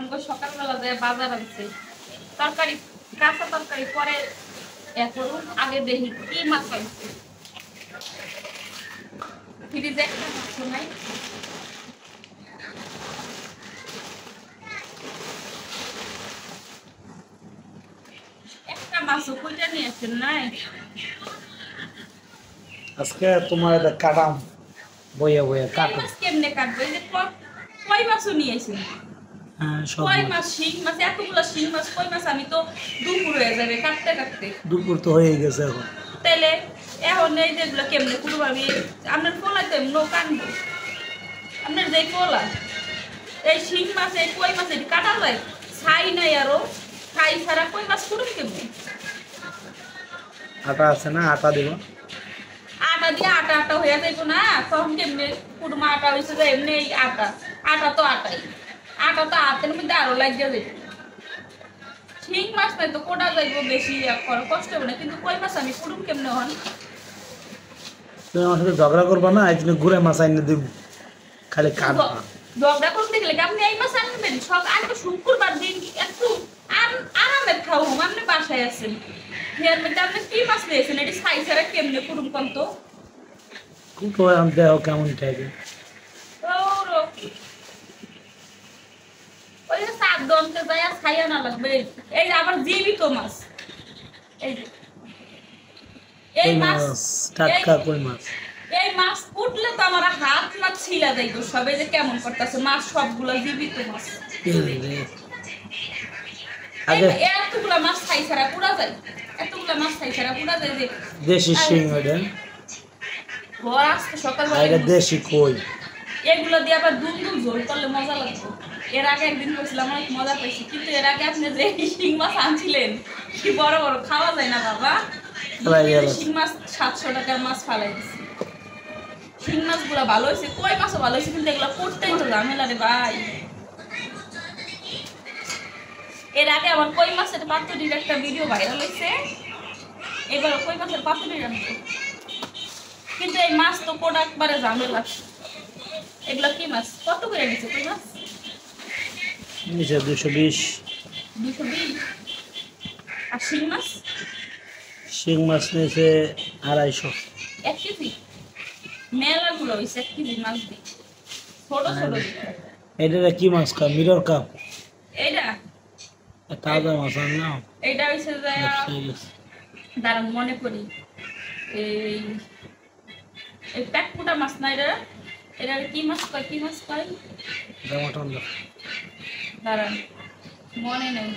আমগো সকালবেলা যায় বাজার আনছে তরকারি কাঁচা তরকারি পরে এখন আগে দেখি কি মাছ আনছে ফ্রিজে একটা মাছ নাই একটা মাছও কইটা নিয়ে আসেন নাই আজকে তোমার এটা কাটাম বইয়া বইয়া কাটো মাছ কেমনে কাটবে এই যে কই মাছও নিয়ে আসেন হ্যাঁ সব কই মাছ শিং মাছ এতগুলো শিং মাছ কই মাছ আমি তো দুপুর হয়ে যাবে কাটতে কাটতে দুপুর তো হয়ে গেছে এখন তাইলে এখন এই যেগুলো কেমনে পুরো আমি আপনার পোলায় তো এমন কানবো আপনার যে পোলা এই শিং মাছ এই কই মাছ এটি কাটা যায় ছাই নাই আরো ছাই ছাড়া কই মাছ পুরো কেমনে আটা আছে না আটা দিব আটা দিয়ে আটা আটা হয়ে যাইতো না তখন কেমনে কুড়মা আটা হয়েছে যে এমনি আটা আটা তো আটাই আটা তো হাতের মধ্যে আরো লাগিয়ে যাইতো শিং মাছ নাই তো কোটা যাইবো বেশি কষ্ট হবে না কিন্তু কই মাছ আমি কুড়ুম কেমনে হন তুমি আমার সাথে ঝগড়া করবা না এই জন্য ঘুরে মাছ আইনে দিব খালি কাটবা ঝগড়া করতে গেলে কি আপনি এই মাছ আনবেন সব আনবে শুক্রবার দিন একটু আরামে খাও আপনি বাসায় আছেন হেয়ার মধ্যে আপনি কি মাছ নিয়েছেন এটি ছাই ছাড়া কেমনে কুড়ুম কম তো কুটো আম দেও কেমন থাকে ওই যে সাত দমকে যায় আর খাইয়া না লাগবে এই যে আবার জীবিত মাছ এই যে এই মাছ টাটকা কই মাছ এই মাছ উঠলে তো আমার হাত মাছ ছিলা যাইতো সবে যে কেমন করতেছে মাছ সবগুলো জীবিত মাছ আগে এতগুলা মাছ খাই ছাড়া পুরা যায় এতগুলা মাছ খাই ছাড়া পুরা যায় যে দেশি শিং ওটা ঘর আসতে সকালবেলা আগে দেশি কই এগুলো দিয়ে আবার দুম দুম ঝোল করলে মজা লাগতো এর আগে একদিন করেছিলাম অনেক মজা পাইছি কিন্তু এর আগে আপনি যে শিং মাছ আনছিলেন কি বড় বড় খাওয়া যায় না বাবা শিং মাছ 700 টাকার মাছ ফালাই দিছি শিং মাছগুলো ভালো হয়েছে কই মাছও ভালো হয়েছে কিন্তু এগুলো করতেই তো ঝামেলা রে ভাই এর আগে আমার কই মাছের পাতুরির একটা ভিডিও ভাইরাল হয়েছে এবার কই মাছের পাতুরি রাখবো কিন্তু এই মাছ তো কোটা একবারে ঝামেলা এগুলো কি মাছ কত করে নিচ্ছে কই মাছ নিচে 220 220 আর শিং মাছ শিং মাছ নিচে 250 1 কেজি মেলাগুলো হয়েছে 1 কেজি মাছ দিই ছোট ছোট এটা কি মাছ কা মিরর কাপ এইটা তাজা মাছ না এইটা হয়েছে যে দাঁড়ান মনে করি এই এই প্যাকপুটা মাছ না এটা এটা কি মাছ কয় টমাটো দাঁড়ান মনে নেই